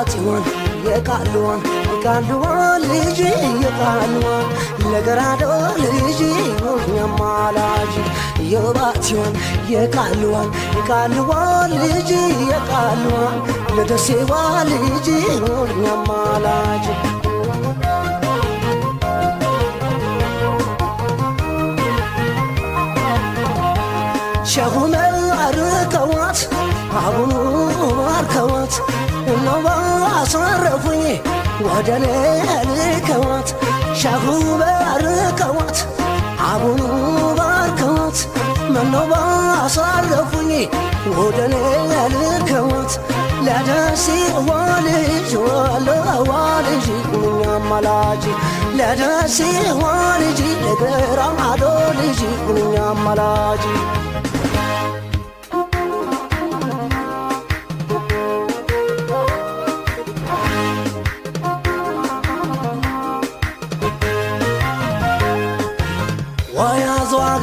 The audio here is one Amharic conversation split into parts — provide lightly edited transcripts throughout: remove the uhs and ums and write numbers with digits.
የባቲዋን የቃልዋን የቃልዋን ልጅ የቃልዋን ለገራዶ ልጅ ኛማላጅ የባቲዋን የቃልዋን የቃልዋን ልጅ የቃልዋን ለደሴዋ ልጅ ኛማላጅ ሸሁመ አርከዋት አቡኑ አርከዋት እነባ አሳረፉኝ ወደኔ ልከዋት ሸሁመ አርከዋት አቡኑ ባርከዋት መነባ አሳረፉኝ ወደኔ ልከዋት ለደሴ ዋልጅ ወለዋልጅ ኛማላጅ ለደሴ ዋልጅ ለገራዶ ልጅ ኛማላጅ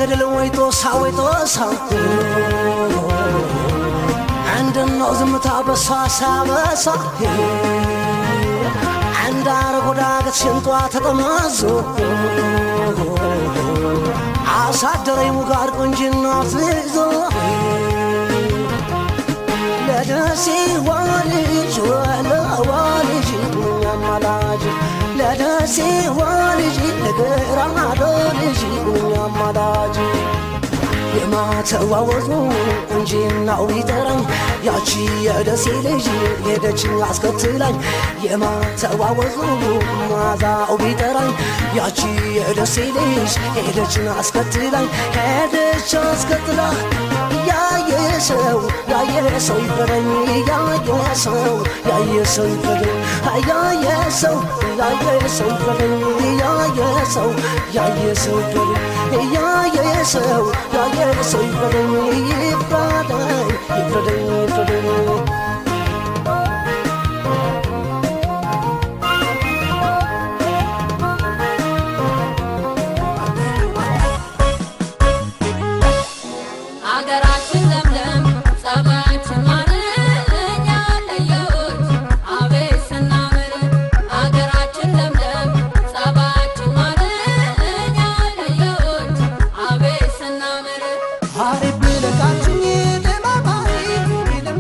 ገደል ወይጦሳ ወይጦሳ እንደነው ዝምታ በሳሳ በሳ አንዳር ጎዳገት ሽንጧ ተጠማዞ አሳደረኝ ሙጋር ቁንጅና ፍዞ ለደሴ ዋልጅ ወለዋልጅ ኛማላጅ ለደሴ ዋልጅ ለገራዶ ልጅ ኛማላጅ የማተዋወዙ ቁንጅናው ቢጠራኝ ያቺ የደሴ ልጅ ሄደችኝ አስከትላኝ የማተዋወዙ ማዛው ቢጠራኝ ያቺ የደሴ ልጅ ሄደችኝ አስከትላኝ ሄደች አስከትላ ያየሰው ይፈረኝ ያየሰው ይፈረኝ ያየሰው ይፈረኝ ያየሰው ይፈረኝ ያየሰው ይፈረኝ ይፍረደኝ Hari bila kacungi de mamai, idem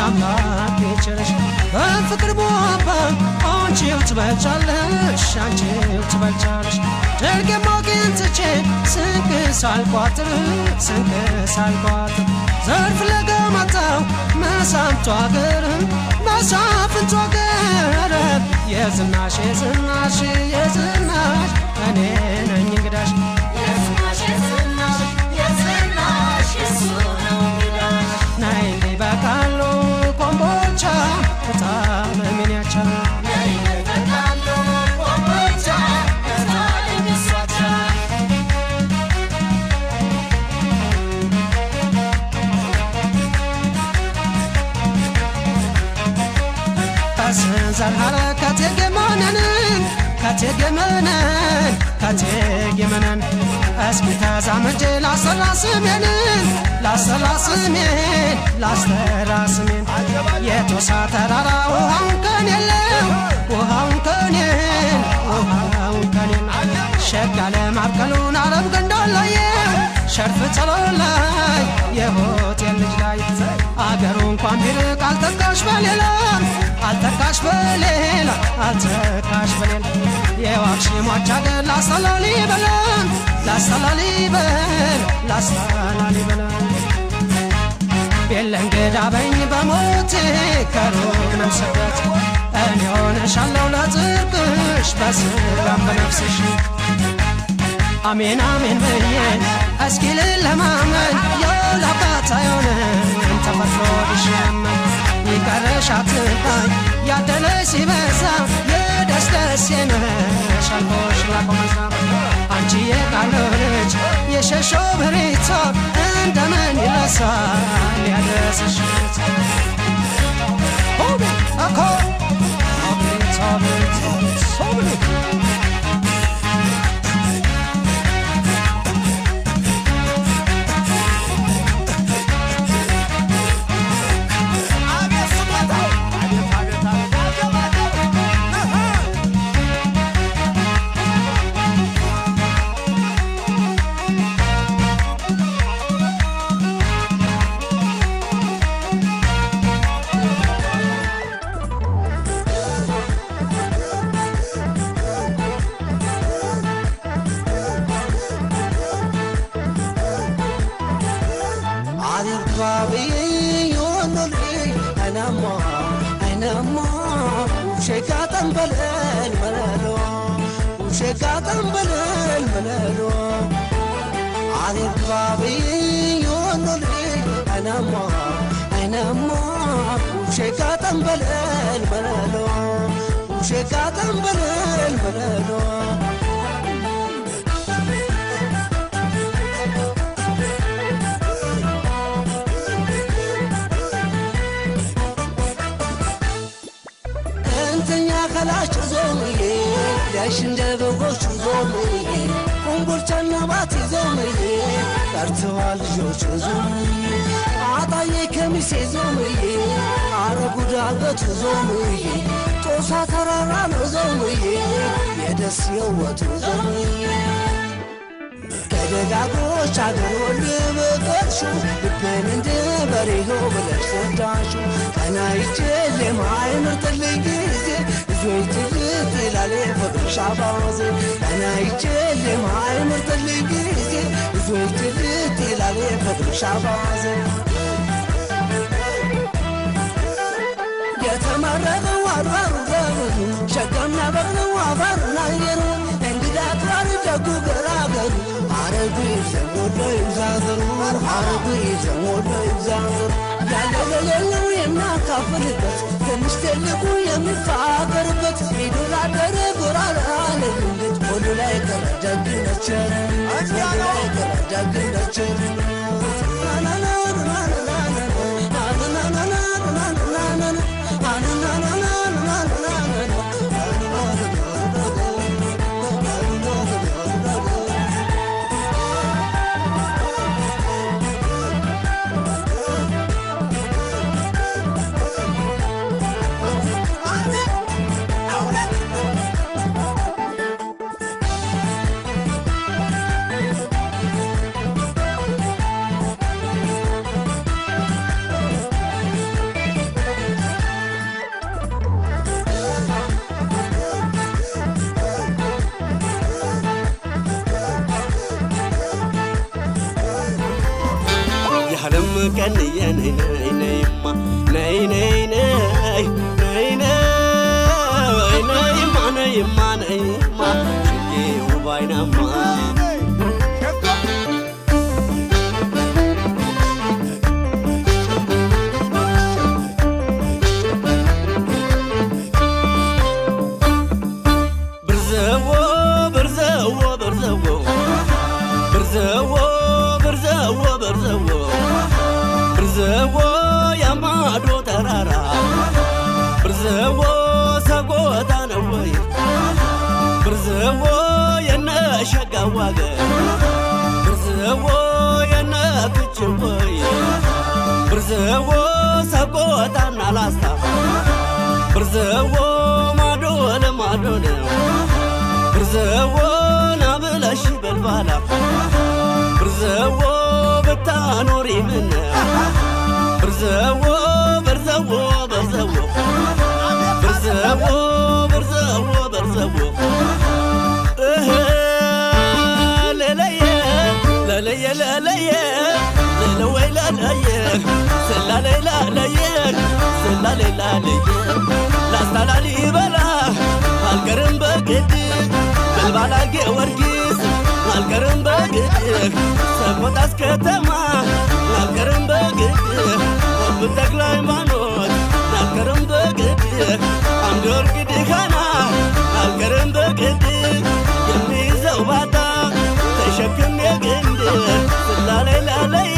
አምላኬ ቸርሽ በፍቅር ቧባ አንቺው ትበልጫለሽ አንቺው ትበልጫለሽ ደርገሞ ግን ትቼ ስንቅ ሳልቋጥር ዘርፍ ለገማታው መሳፍንቱ አገር የዝናሽ እኔ ነኝ እንግዳሽ የዝናሽ እሱ ነው እንግዳሽ ናይ በቃሉ ኮምቦልቻ በጣም ምን ያቻል ዘርሃረ ካቴገመነን እስኪ ተዛመጄ ላሰራ ስሜን የቶሳ ተራራ ውሃውን ከኔን ሸጋ ለማብቀሉን አረብ ገንዳላየ ሸርፍ ጸሎት ላይ የሆቴል ልጅ ላይ አገሩ እንኳን ቢርቅ አልተካሽ በሌላ የዋክሽ ሟች አገር ላስተላሊበል ቤለንገዳ በኝ በሞቴ ከሩቅ ነው ስደት እኔ ሆነሻለሁ ለጽድቅሽ በስጋም በነፍስሽ አሜን ብዬ እስኪ ልለማመን የውላባት አይሆንም ተፈጥሮ ቢሸመን ይቀረሻት ባይ ያደለሽ ሲበዛ የደስደስ የመሻልኮሽ ላቆመዛ አንቺ የቃሉ ልጅ የሸሾ ብሪቶ እንደምን ይለሳል ያደረሰሽ አኮ شكاة بلل عذيب بابي يونولي أنا ما وشكاة بلل وشكاة بلل خلاش زومي ليش ندبغوش زومي ኮምቦልቻና ባቲ ዞምዬ ቀርተዋል ልጆች ዞምዬ አጣዬ ከሚሴ ዞምዬ አረጉ ዳገቱ ዞምዬ ጦሳ ተራራ ነው ዞምዬ የደስ የወቱ ዞምዬ ከደጋጎች አገር ልበቀልሹ ልቤን እንደ በሬሆ ብለሽ ሰዳሹ ቀናይቼ ለማይ ምርጥልኝ ጊዜ እዞይ ትልት ይላል ፍቅርሽ አባዜ ቀናይቼ ለማይ ምርጥልኝ ጊዜ እዞይ ትልት ይላል ፍቅርሽ አባዜ የተመረቀው አባሩ ገሩ ሸቀምና በቅለው አባሩ ናየሩ እንግዳ አክባሪ ደጉ ገራገሩ አረጉ ይዘሞዶ ይዛዘሩ አረጉ ይዘሞዶ ይዛዘሩ ያለለለው የሚያካፍልበት ትንሽ ትልቁ የሚፋቀርበት ሚዱላደረ ጎራራ ለግንግት ሁሉ ላይ ከረደግነቸር ዓለም ቀንዬ ነይ ነይ ነይማ ነይ ነይ ነይ ነይ ነይማ ነይማ ነይማ ሽጌው ባይናማ ብርዘዎ ያማዶ ተራራ ብርዘዎ ሰጎታ ነው ወይ ብርዘዎ የነሸጋው አገር ብርዘዎ የነክችን ወይ ብርዘዎ ሰጎታና ላስታ ብርዘዎ ማዶ ለማዶ ነው ብርዘዎ ናብለሽ በልባላ ብርዘዎ ብታኖሪ ምነው ብርዘዎ በርዘዎ በርዘዎ ብርዘዎ በርዘዎ በርዘዎ ለለየ ለለየ ለለየ ለለወይ ለለየ ስላለይ ለለየ ስላለይ ለለየ ላስታላሊ በላ አልቀርም በግድ በልባላ ጊዮርጊስ አልቀርም በግድ ሰቆጣስ ከተማ አልቀርም በግድ ወብ ተክለ ሃይማኖት አልቀርም በግድ አምደ ወርቅ ድኻና አልቀርም በግድ የሚይዘው ባታ ተሸክሜ ግንድ ስላለይ ላለየ